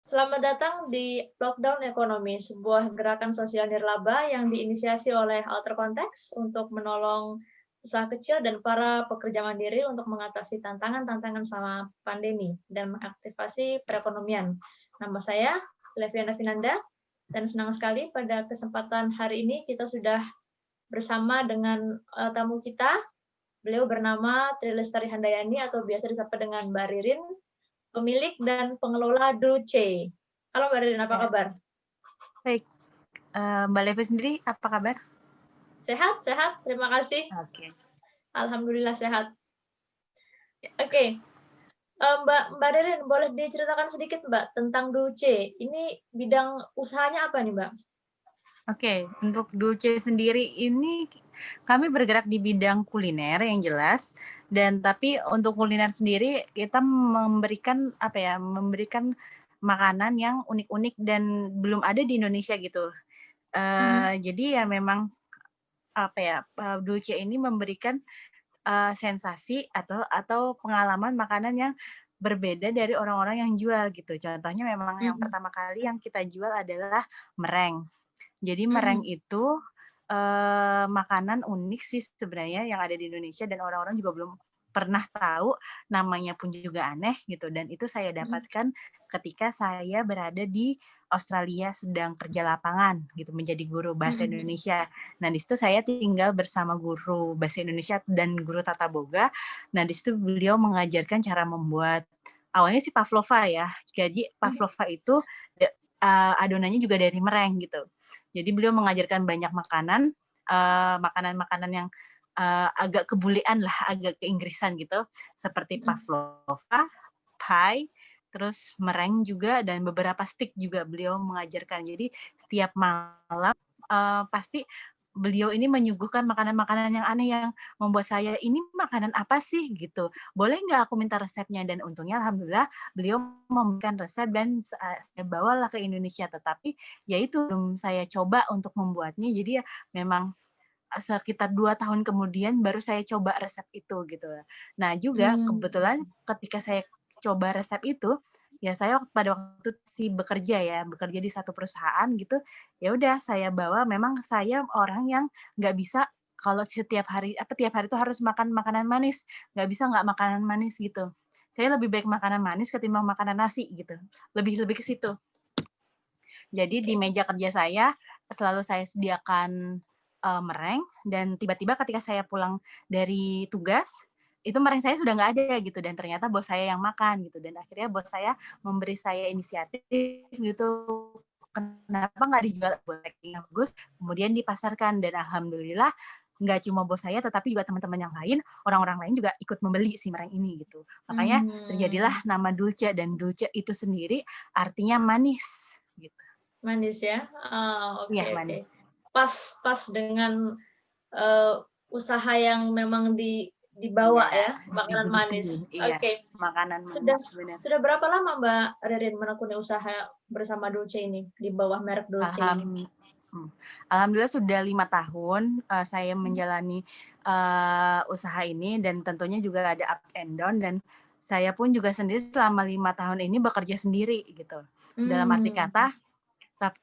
Selamat datang di Lockdown Ekonomi, sebuah gerakan sosial nirlaba yang diinisiasi oleh Alter Konteks untuk menolong usaha kecil dan para pekerja mandiri untuk mengatasi tantangan-tantangan selama pandemi dan mengaktifasi perekonomian. Nama saya Leviana Finanda, dan senang sekali pada kesempatan hari ini kita sudah bersama dengan tamu kita. Beliau bernama Tri Lestari Handayani atau biasa disapa dengan Mbak Ririn, pemilik dan pengelola Dulce. Halo Mbak Ririn, apa Ya, kabar? baik. Mbak Levi sendiri apa kabar? Sehat, sehat, terima kasih. Oke. Alhamdulillah sehat. Oke, Mbak Mbak Ririn, boleh diceritakan sedikit Mbak tentang Dulce. Ini bidang usahanya apa nih Mbak? Oke, untuk Dulce sendiri ini kami bergerak di bidang kuliner yang jelas, dan tapi untuk kuliner sendiri kita memberikan makanan yang unik-unik dan belum ada di Indonesia gitu. Mhm. Jadi ya memang Dulce ini memberikan sensasi atau pengalaman makanan yang berbeda dari orang-orang yang jual gitu. Contohnya memang yang Mhm. pertama kali yang kita jual adalah meringue. Jadi meringue Mhm. itu, makanan unik sih sebenarnya yang ada di Indonesia dan orang-orang juga belum pernah tahu, namanya pun juga aneh gitu, dan itu saya Mhm. dapatkan ketika saya berada di Australia sedang kerja lapangan gitu, menjadi guru bahasa Mhm. Indonesia. Nah, di situ saya tinggal bersama guru bahasa Indonesia dan guru tata boga. Nah, di situ beliau mengajarkan cara membuat awalnya sih pavlova ya. Jadi Mhm. pavlova itu adonannya juga dari meringue gitu. Jadi beliau mengajarkan banyak makanan, makanan-makanan yang agak kebulean lah, agak keinggrisan gitu, seperti Mhm. pavlova, pie, terus meringue juga, dan beberapa stick juga beliau mengajarkan. Jadi setiap malam pasti beliau ini menyuguhkan makanan-makanan yang aneh yang membuat saya, "Ini makanan apa sih?" gitu. "Boleh nggak aku minta resepnya?" Dan untungnya alhamdulillah beliau memberikan resep dan saya bawalah ke Indonesia. Tetapi ya itu, belum saya coba untuk membuatnya, jadi ya memang sekitar 2 tahun kemudian baru saya coba resep itu gitu. Nah juga Mmm. kebetulan ketika saya coba resep itu, ya saya pada waktu sih bekerja di satu perusahaan gitu, ya udah saya bawa. Memang saya orang yang nggak bisa kalau tiap hari itu harus makan makanan manis, nggak bisa nggak makanan manis gitu. Saya lebih baik makanan manis ketimbang makanan nasi gitu, lebih lebih ke situ. Jadi di Oke. meja kerja saya selalu saya sediakan, meringue, dan tiba-tiba ketika saya pulang dari tugas, itu meringue saya sudah nggak ada gitu, dan ternyata bos saya yang makan gitu, dan akhirnya bos saya memberi saya inisiatif gitu, kenapa nggak dijual buat packing yang bagus, kemudian dipasarkan, dan alhamdulillah nggak cuma bos saya tetapi juga teman-teman yang lain, orang-orang lain juga ikut membeli si meringue ini gitu. Makanya Mmm. terjadilah nama Dulce, dan Dulce itu sendiri artinya manis gitu. Manis ya? Oke, Iya, oke. manis. Pas pas dengan, eee, usaha yang memang dibawa Iya, ya, makanan manis. digelutin, iya, Oke. makanan Sudah manis, bener. sudah berapa lama Mbak Ririn menekuni usaha bersama Dolce ini, di bawah merek Dolce ini? Alham mmm, Alhamdulillah sudah 5 tahun, saya Mhm. menjalani, usaha ini, dan tentunya juga ada up and down, dan saya pun juga sendiri selama 5 tahun ini bekerja sendiri gitu. Dalam arti Mmm. kata,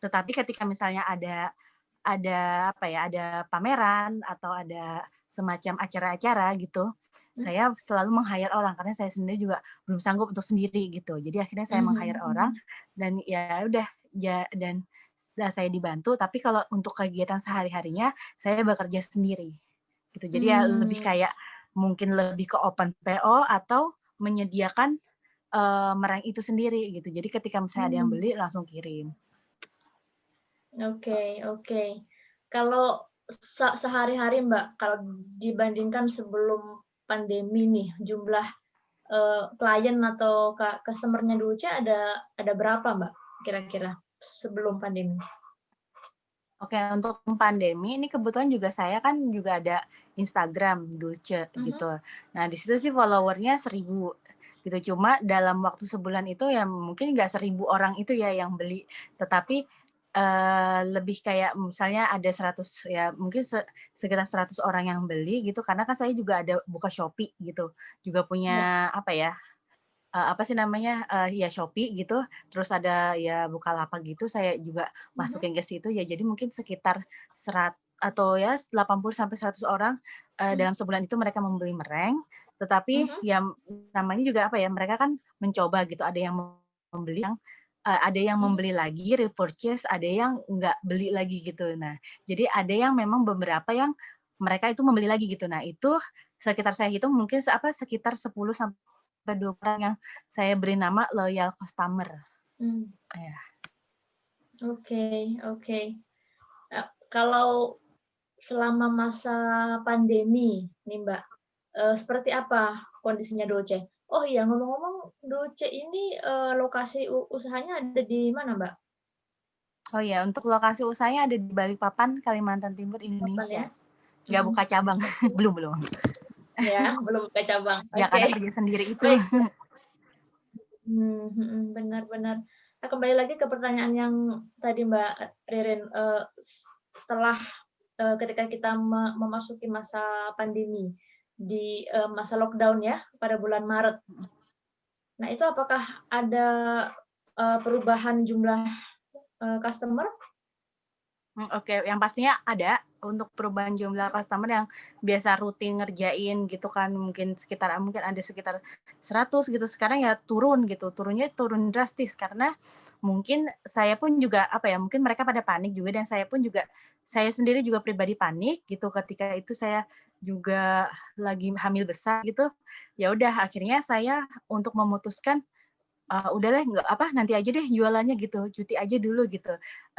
tetapi ketika misalnya ada pameran atau ada semacam acara-acara gitu, Mhm. saya selalu meng-hire orang karena saya sendiri juga belum sanggup untuk sendiri gitu. Jadi akhirnya saya meng-hire Mhm. orang, dan ya udah, dan saya dibantu, tapi kalau untuk kegiatan sehari-harinya saya bekerja sendiri gitu. Jadi ya lebih Mmm. kayak mungkin lebih ke open PO atau menyediakan, meringue itu sendiri gitu. Jadi ketika misalnya ada yang Mmm. beli langsung kirim. Oke, oke. Kalau sehari-hari Mbak, kalau dibandingkan sebelum pandemi nih, jumlah, klien atau customer-nya Dolce ada berapa Mbak, kira-kira sebelum pandemi? Oke, untuk pandemi ini kebetulan juga saya kan juga ada Instagram Dulce Mhm. gitu. Nah, di situ sih follower-nya 1.000 gitu. Cuma dalam waktu sebulan itu ya mungkin nggak 1.000 orang itu ya yang beli, tetapi, lebih kayak misalnya ada 100, ya mungkin sekitar 100 orang yang beli gitu, karena kan saya juga ada buka Shopee gitu, juga Ya. punya apa ya, apa sih namanya, ya Shopee gitu, terus ada ya Bukalapak gitu, saya juga Mhm, masukin ke situ ya. Jadi mungkin sekitar atau ya 80 sampai 100 orang, mmm, dalam sebulan itu mereka membeli meringue, tetapi mhm, ya namanya juga apa ya, mereka kan mencoba gitu, ada yang membeli ada yang mhm, membeli lagi, repurchase, ada yang nggak beli lagi gitu. Nah, jadi ada yang memang beberapa yang mereka itu membeli lagi gitu. Nah, itu sekitar saya hitung mungkin sekitar 10 sampai 20 orang yang saya beri nama loyal customer. mmm, Ya. oke oke. Kalau selama masa pandemi nih, Mbak, seperti apa kondisinya Dolce? Oh iya, ngomong-ngomong Dolce ini, lokasi usahanya ada di mana, Mbak? Oh ya, untuk lokasi usahanya ada di Balikpapan, Kalimantan Timur, Kapan ya? Indonesia. Nggak Mhm, buka cabang, oke. belum belum. Ya, belum buka cabang, Ya oke. karena kerja sendiri itu. Baik, benar benar. Nah, kembali lagi ke pertanyaan yang tadi Mbak Ririn, setelah, ketika kita memasuki masa pandemi, di, masa lockdown ya, pada bulan Maret. Nah, itu apakah ada, perubahan jumlah, customer? Oke, yang pastinya ada untuk perubahan jumlah customer yang biasa rutin ngerjain gitu kan, mungkin ada sekitar 100 gitu, sekarang ya turun gitu, turun drastis karena mungkin saya pun juga, apa ya, mungkin mereka pada panik juga dan saya sendiri juga pribadi panik gitu ketika itu saya juga lagi hamil besar gitu. Ya udah akhirnya saya untuk memutuskan udahlah nggak apa, nanti aja deh jualannya gitu, cuti aja dulu gitu.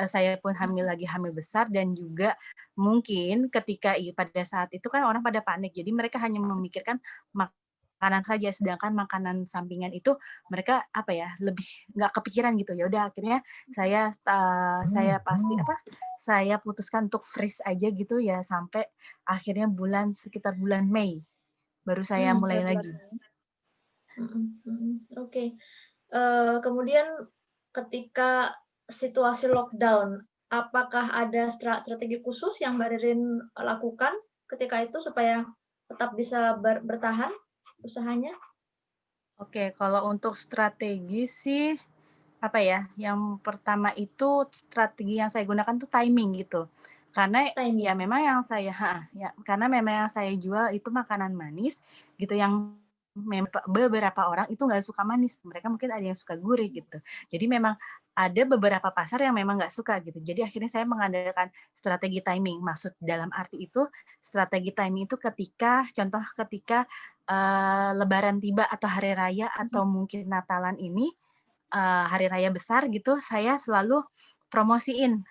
Saya pun lagi hamil besar dan juga mungkin ketika pada saat itu kan orang pada panik, jadi mereka hanya memikirkan makanan saja, sedangkan makanan sampingan itu mereka apa ya, lebih nggak kepikiran gitu. Ya udah akhirnya saya putuskan untuk freeze aja gitu ya sampai akhirnya sekitar bulan Mei, baru saya mulai Sampai bulan lagi. Mei. Oke. Kemudian ketika situasi lockdown, apakah ada strategi khusus yang Mbak Ririn lakukan ketika itu supaya tetap bisa bertahan usahanya? Oke, kalau untuk strategi sih, apa ya, yang pertama itu strategi yang saya gunakan tuh timing gitu. Karena ya Timing. memang yang saya ya karena memang yang saya jual itu makanan manis gitu yang beberapa orang itu nggak suka manis, mereka mungkin ada yang suka gurih gitu. Jadi memang ada beberapa pasar yang memang nggak suka gitu. Jadi akhirnya saya mengandalkan strategi timing. Maksud dalam arti itu, strategi timing itu ketika lebaran tiba atau hari raya Mhm, atau mungkin Natalan ini, hari raya besar gitu, saya selalu promosiin,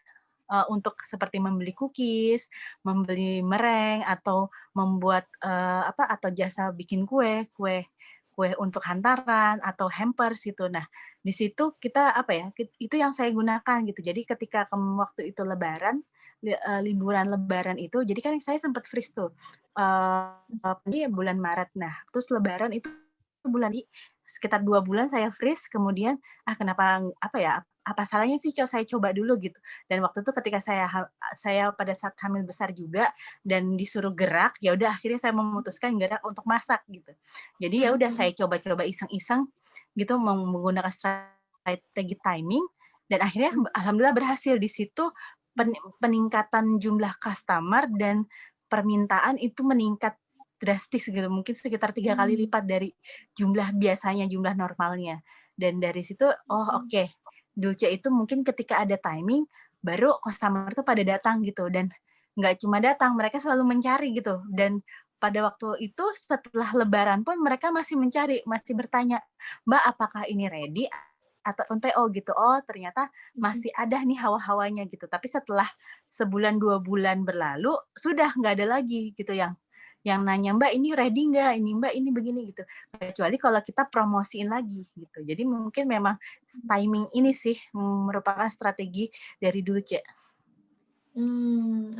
untuk seperti membeli cookies, membeli meringue, atau membuat, atau jasa bikin kue kue untuk hantaran atau hampers gitu. Nah, di situ kita apa ya, itu yang saya gunakan gitu. Jadi ketika waktu itu lebaran, liburan lebaran itu, jadi kan saya sempat freeze tuh, di bulan Maret. Nah, terus lebaran itu sekitar 2 bulan saya freeze, kemudian, kenapa apa ya, apa salahnya sih saya coba dulu gitu. Dan waktu itu ketika saya pada saat hamil besar juga dan disuruh gerak, ya udah akhirnya saya memutuskan gerak untuk masak gitu. Jadi ya mhm udah saya mhm. coba-coba iseng-iseng gitu menggunakan strategi timing dan akhirnya Mhm alhamdulillah berhasil. Di situ mhm peningkatan jumlah customer dan permintaan itu meningkat drastis gitu, mungkin sekitar 3 kali mhm. lipat dari jumlah normalnya. Dan dari situ, oh Mhm oke, Dulce itu mungkin ketika ada timing, baru customer tuh pada datang gitu, dan nggak cuma datang, mereka selalu mencari gitu. Dan pada waktu itu setelah lebaran pun mereka masih mencari, masih bertanya, "Mbak, apakah ini ready atau PO?" gitu. Oh, ternyata mhm. masih ada nih hawa-hawanya gitu. Tapi setelah sebulan, 2 bulan berlalu, sudah nggak ada lagi gitu yang nanya, "Mbak, ini ready nggak? Ini Mbak, ini begini," gitu. Kecuali kalau kita promosiin lagi gitu. Jadi mungkin memang timing ini sih merupakan strategi dari Dulce.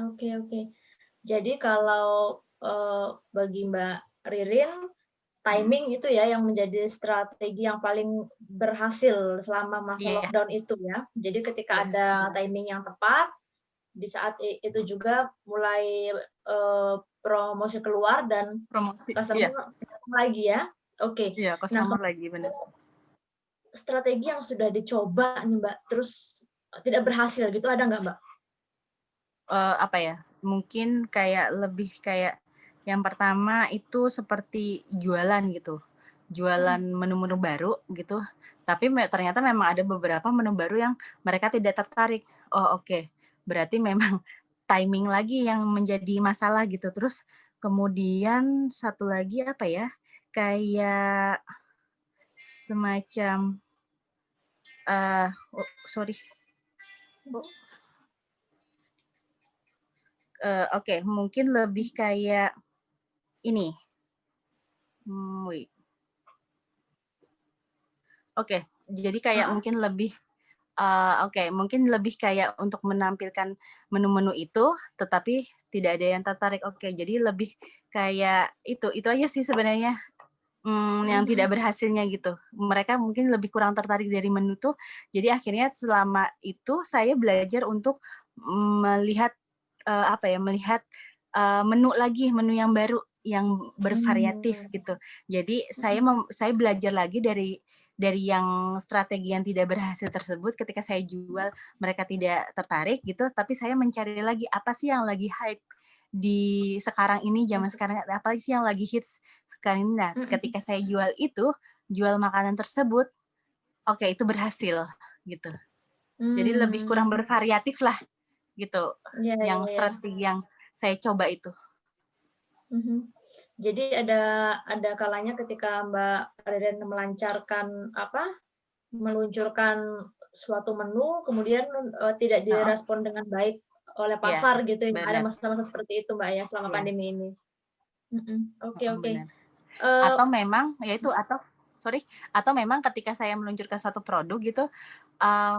Oke oke. Jadi kalau, bagi Mbak Ririn, Mhm. timing itu ya yang menjadi strategi yang paling berhasil selama masa Iya lockdown itu ya. Jadi ketika iya, ada benar. timing yang tepat, di saat itu juga mulai, promosi keluar dan Promosi, iya, customer datang lagi ya. Oke. Iya, Nah, customer lagi, bener. strategi yang sudah dicoba nih, Mbak, terus tidak berhasil gitu ada nggak, Mbak? Apa ya, mungkin kayak lebih kayak yang pertama itu seperti jualan gitu, jualan Mhm. menu-menu baru gitu, tapi ternyata memang ada beberapa menu baru yang mereka tidak tertarik. Oh, oke, berarti memang timing lagi yang menjadi masalah gitu. Terus kemudian satu lagi apa ya, kayak semacam, oh sorry, oke, mungkin lebih kayak ini, wait. Oke, jadi kayak Heeh. mungkin lebih, oke, mungkin lebih kayak untuk menampilkan menu-menu itu, tetapi tidak ada yang tertarik. Oke, jadi lebih kayak itu aja sih sebenarnya, Mhm yang tidak mhm. berhasilnya gitu. Mereka mungkin lebih kurang tertarik dari menu tuh, jadi akhirnya selama itu saya belajar untuk melihat, apa ya, melihat, menu lagi, menu yang baru, yang bervariatif Mmm. gitu. Jadi Mhm. saya belajar lagi dari yang strategi yang tidak berhasil tersebut ketika saya jual mereka tidak tertarik gitu, tapi saya mencari lagi apa sih yang lagi hype di sekarang ini, zaman Oke. sekarang, apa sih yang lagi hits sekarang ini. Nah, Mhm. ketika saya jual itu, jual makanan tersebut, oke itu berhasil gitu. Jadi lebih kurang Mmm. bervariatif lah gitu, Iya yang iya iya. strategi yang saya coba itu. Mhm. Jadi ada kalanya ketika Mbak Reren melancarkan apa, meluncurkan suatu menu kemudian, tidak Heeh, direspon dengan baik oleh iya, pasar gitu ya, ada bener, masa-masa seperti itu Mbak ya selama iya, pandemi ini? Mhm, oke heeh, oke. bener. Eee, Atau memang ya itu, atau memang ketika saya meluncurkan satu produk gitu,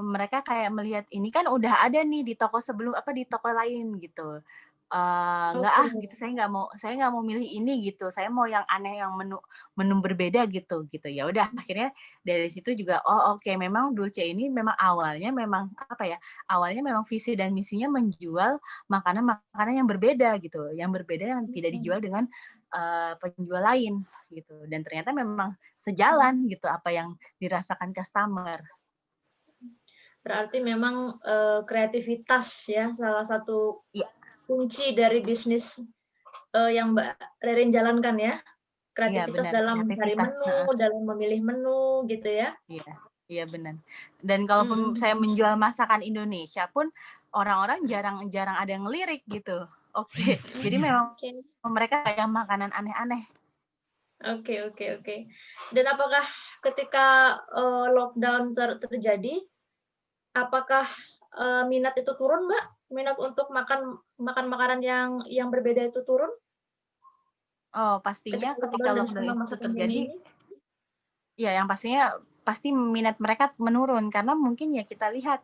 mereka kayak melihat ini kan udah ada nih di toko sebelum apa, di toko lain gitu. Nggak oke. gitu, saya nggak mau milih ini gitu, saya mau yang aneh, yang menu menu berbeda gitu gitu. Ya udah akhirnya dari situ juga, oh oke, memang Dulce ini memang awalnya memang apa ya, awalnya memang visi dan misinya menjual makanan-makanan yang berbeda gitu, yang berbeda yang tidak Mhm. dijual dengan, penjual lain gitu, dan ternyata memang Mhm. sejalan gitu apa yang dirasakan customer. Berarti memang, kreativitas ya salah satu Iya, kunci dari bisnis, yang Mbak Reren jalankan ya? iya Kreativitas benar, dalam mencari kreativitas, menu, heeh, dalam memilih menu gitu ya? iya, iya benar. Dan kalaupun Mhm saya mhm. menjual masakan Indonesia pun, orang-orang jarang jarang ada yang ngelirik gitu. Oke, jadi memang Oke. mereka kayak makanan aneh-aneh. Oke oke oke. Dan apakah ketika, lockdown terjadi, apakah, minat itu turun, Mbak? Minat untuk makan makan makanan yang berbeda itu turun Oh, pastinya ketika ketika lockdown dan lockdown selama itu masa pandemi terjadi, ini? ya yang pastinya pasti minat mereka menurun karena mungkin ya kita lihat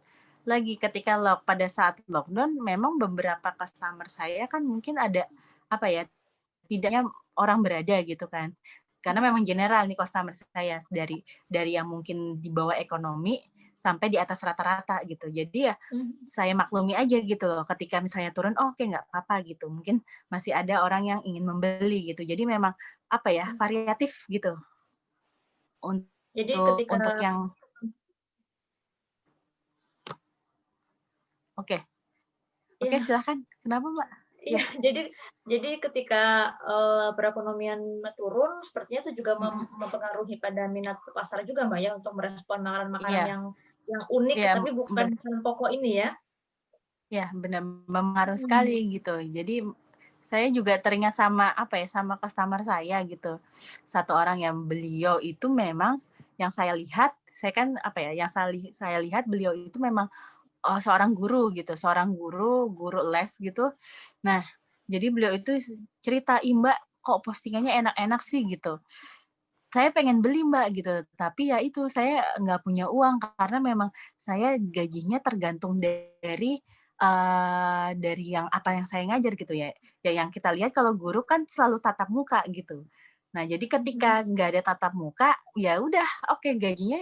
lagi ketika pada saat lockdown memang beberapa customer saya kan mungkin ada apa ya, tidaknya orang berada gitu kan. Karena Mhm memang general nih customer saya dari yang mungkin di bawah ekonomi sampai di atas rata-rata gitu. Jadi ya mhm saya maklumi aja gitu loh ketika misalnya turun, oh, oke nggak apa-apa gitu. Mungkin masih ada orang yang ingin membeli gitu. Jadi memang apa ya, mhm. variatif gitu Jadi untuk ketika yang oke, oke ya, silahkan. Kenapa Mbak? iya, Ya, jadi ketika, perekonomian turun, sepertinya itu juga mhm, mempengaruhi pada minat pasar juga, Mbak, ya, untuk merespon makanan-makanan iya, yang unik, iya, tapi bukan makanan pokok ini ya? ya benar mempengaruhi sekali Mhm. gitu. Jadi saya juga teringat sama apa ya, sama customer saya gitu. Satu orang yang beliau itu memang yang saya lihat, saya kan apa ya, yang saya lihat beliau itu memang, seorang guru gitu, seorang guru les gitu. Nah, jadi beliau itu cerita, "Ih, Mbak, kok postingannya enak-enak sih?" gitu. Saya pengen beli Mbak gitu, tapi ya itu saya nggak punya uang karena memang saya gajinya tergantung dari yang apa yang saya ngajar gitu ya. Ya yang kita lihat kalau guru kan selalu tatap muka gitu. Nah jadi Mhm. ketika nggak ada tatap muka, ya udah oke gajinya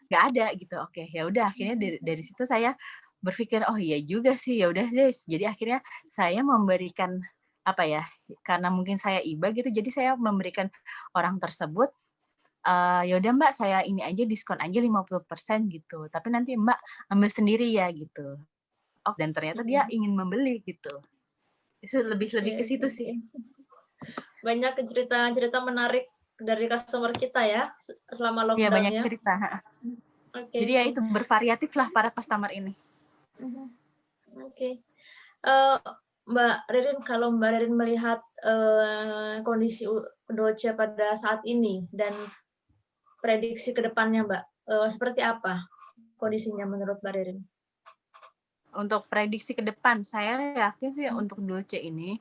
nggak ada gitu. Oke, ya udah akhirnya dari Mhm. situ saya berpikir, "Oh iya juga sih, ya udah deh." Jadi akhirnya saya memberikan apa ya, karena mungkin saya iba gitu, jadi saya memberikan orang tersebut, "Ya udah Mbak, saya ini aja diskon aja 50% gitu, tapi nanti Mbak ambil sendiri ya," gitu. Oh, dan ternyata dia Mhm. ingin membeli gitu. Itu lebih Oke lebih ke oke situ oke. sih. Banyak cerita-cerita menarik dari customer kita ya, selama Iya lockdown banyak ya. cerita, heeh. Oke Jadi ya oke. itu bervariatif lah para customer ini. Mhm, oke. Eee, Mbak Ririn, kalau Mbak Ririn melihat, kondisi Dolce pada saat ini dan prediksi ke depannya, Mbak, seperti apa kondisinya menurut Mbak Ririn? Untuk prediksi ke depan, saya yakin sih Mhm. untuk Dolce ini,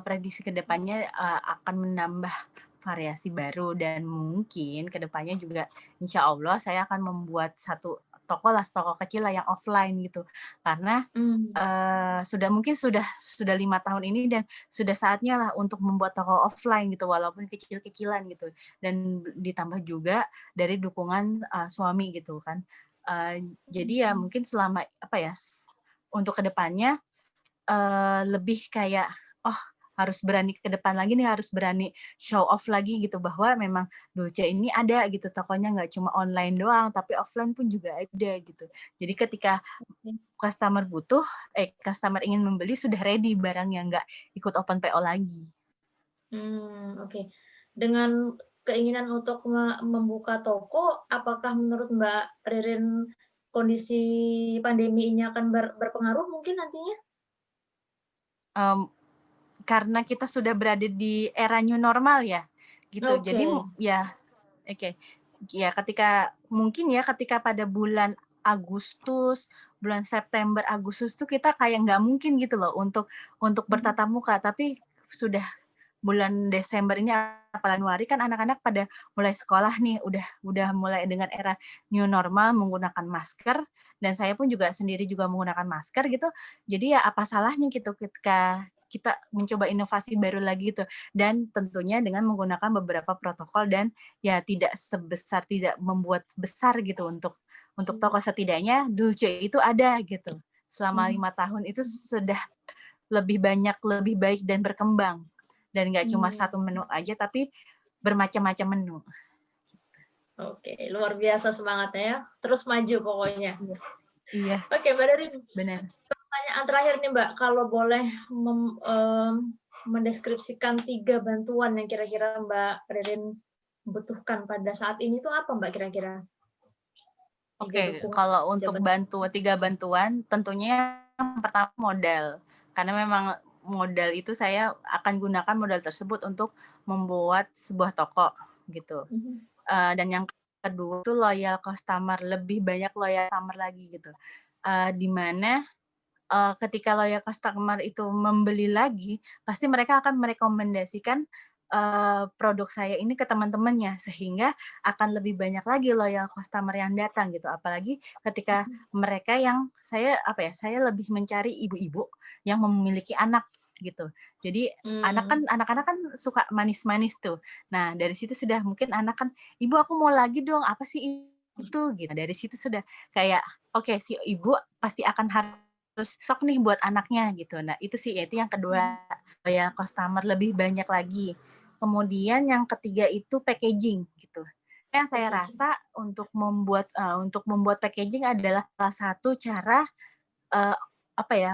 prediksi ke depannya, akan menambah variasi baru dan mungkin ke depannya juga insya Allah saya akan membuat satu toko kecil lah yang offline gitu. Karena, Mmm, sudah 5 tahun ini dan sudah saatnya lah untuk membuat toko offline gitu, walaupun kecil-kecilan gitu. Dan ditambah juga dari dukungan, suami gitu kan. Jadi ya mhm, mungkin selama apa ya, untuk ke depannya, lebih kayak, oh harus berani ke depan lagi nih, harus berani show off lagi gitu, bahwa memang Dolce ini ada gitu, tokonya nggak cuma online doang, tapi offline pun juga ada gitu. Jadi ketika oke. customer ingin membeli sudah ready barangnya, nggak ikut open PO lagi. Oke. Dengan keinginan untuk membuka toko, apakah menurut Mbak Ririn kondisi pandemi ini akan berpengaruh mungkin nantinya? Mmm, karena kita sudah berada di era new normal ya, gitu. Oke. Jadi ya oke, ya ketika pada bulan Agustus, bulan September, Agustus tuh kita kayak nggak mungkin gitu loh untuk Mhm, bertatap muka, tapi sudah bulan Desember ini apa Januari kan anak-anak pada mulai sekolah nih, udah mulai dengan era new normal menggunakan masker, dan saya pun juga sendiri juga menggunakan masker gitu. Jadi ya apa salahnya gitu ketika kita mencoba inovasi baru lagi gitu, dan tentunya dengan menggunakan beberapa protokol dan ya tidak membuat besar gitu untuk toko, setidaknya Dulce itu ada gitu. Selama mhm, 5 tahun itu sudah lebih banyak, lebih baik dan berkembang. Dan nggak cuma mmm, satu menu aja, tapi bermacam-macam menu. oke, luar biasa semangatnya ya, terus maju pokoknya. Iya. Iya, Oke, Mbak Ririn, benar. pertanyaan terakhir nih, Mbak, kalau boleh mendeskripsikan 3 bantuan yang kira-kira Mbak Ririn butuhkan pada saat ini tuh apa, Mbak, kira-kira? 3 Oke, dukungan, kalau 3 untuk bantuan. 3 bantuan, tentunya yang pertama modal. Karena memang modal itu saya akan gunakan modal tersebut untuk membuat sebuah toko, gitu. Mhm, Dan yang kedua tuh loyal customer, lebih banyak loyal customer lagi gitu. Di mana ketika loyal customer itu membeli lagi, pasti mereka akan merekomendasikan, produk saya ini ke teman-temannya, sehingga akan lebih banyak lagi loyal customer yang datang gitu. Apalagi ketika mhm, mereka yang saya lebih mencari ibu-ibu yang memiliki anak gitu. Jadi mmm, anak-anak kan suka manis-manis tuh. Nah, dari situ sudah mungkin anak kan, "Ibu aku mau lagi dong, apa sih itu?" Gitu. Dari situ sudah kayak, oke si ibu pasti akan terus stok nih buat anaknya gitu. Nah itu sih, yaitu yang kedua, mhm, ya customer lebih banyak lagi. Kemudian yang ketiga itu packaging gitu. Yang saya packaging. rasa untuk membuat packaging adalah salah satu cara, eee, apa ya,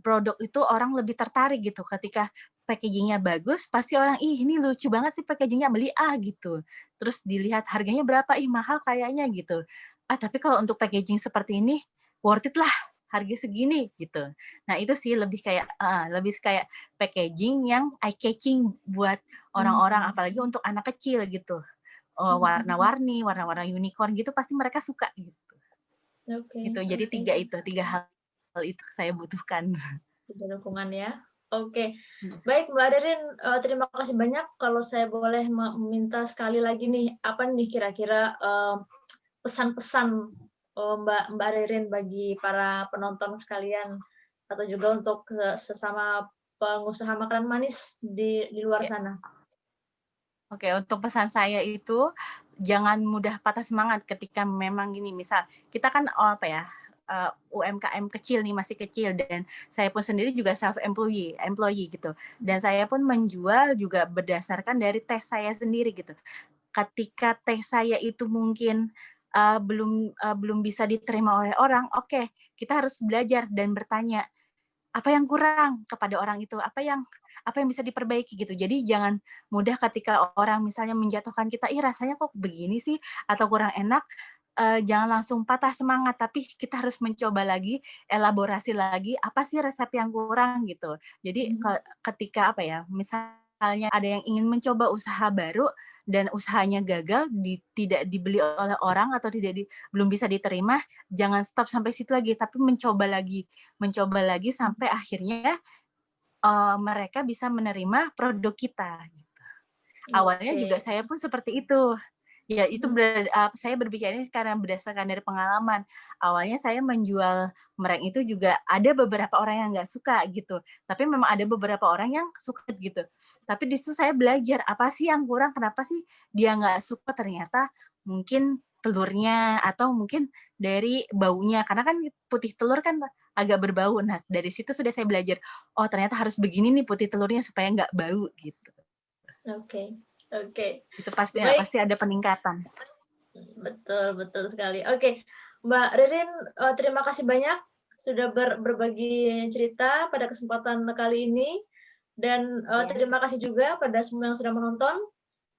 produk itu orang lebih tertarik gitu ketika packaging-nya bagus, pasti orang, "Ih ini lucu banget sih packaging-nya, beli ah," gitu. Terus dilihat harganya berapa, "Ih mahal kayaknya," gitu. "Ah tapi kalau untuk packaging seperti ini, worth it lah, harga segini," gitu. Nah itu sih lebih kayak packaging yang eye catching buat orang-orang, Mmm, apalagi untuk anak kecil gitu. mhm mhm. Warna-warni, warna-warna unicorn gitu pasti mereka suka gitu. Oke Gitu, jadi oke. 3 hal itu saya butuhkan. Ada dukungan ya. Oke. Baik Mbak Ririn, terima kasih banyak. Kalau saya boleh meminta sekali lagi nih, apa nih kira-kira, pesan-pesan, Mbak Mbak Ririn bagi para penonton sekalian, atau juga untuk sesama pengusaha makanan manis di luar Ya, sana? oke, untuk pesan saya itu, jangan mudah patah semangat ketika memang gini, misal kita kan, UMKM kecil nih, masih kecil, dan saya pun sendiri juga employee gitu. Dan saya pun menjual juga berdasarkan dari tes saya sendiri gitu. Ketika tes saya itu mungkin, belum bisa diterima oleh orang, oke, kita harus belajar dan bertanya, apa yang kurang kepada orang itu, apa yang bisa diperbaiki gitu. Jadi jangan mudah ketika orang misalnya menjatuhkan kita, "Ih, rasanya kok begini sih?" Atau kurang enak, jangan langsung patah semangat, tapi kita harus mencoba lagi, elaborasi lagi, apa sih resep yang kurang gitu. Jadi Mhm. ketika apa ya, misalnya ada yang ingin mencoba usaha baru dan usahanya gagal, tidak dibeli oleh orang atau belum bisa diterima, jangan stop sampai situ lagi, tapi mencoba lagi sampai akhirnya, mereka bisa menerima produk kita. Awalnya Oke. juga saya pun seperti itu. Ya itu Mhm. saya berbicaranya karena berdasarkan dari pengalaman. Awalnya saya menjual meringue itu juga ada beberapa orang yang nggak suka gitu, tapi memang ada beberapa orang yang suka gitu. Tapi di situ saya belajar, apa sih yang kurang, kenapa sih dia nggak suka, ternyata mungkin telurnya atau mungkin dari baunya, karena kan putih telur kan agak berbau. Nah, dari situ sudah saya belajar, oh ternyata harus begini nih putih telurnya supaya nggak bau gitu. Oke. Oke. Itu pasti ya, Baik. pasti ada peningkatan. Betul, betul sekali. Oke, Mbak Ririn, terima kasih banyak sudah berbagi cerita pada kesempatan kali ini, dan Ya. terima kasih juga pada semua yang sudah menonton.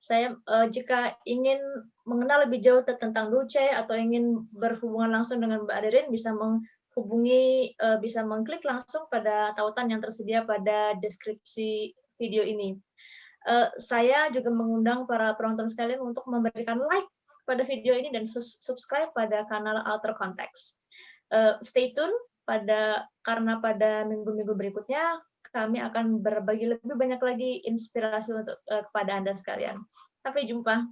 Saya, jika ingin mengenal lebih jauh tentang Duce atau ingin berhubungan langsung dengan Mbak Ririn, bisa menghubungi, bisa mengklik langsung pada tautan yang tersedia pada deskripsi video ini. Saya juga mengundang para penonton sekalian untuk memberikan like pada video ini dan subscribe pada kanal Alter Context. Stay tune karena pada minggu-minggu berikutnya kami akan berbagi lebih banyak lagi inspirasi untuk kepada Anda sekalian. Sampai jumpa.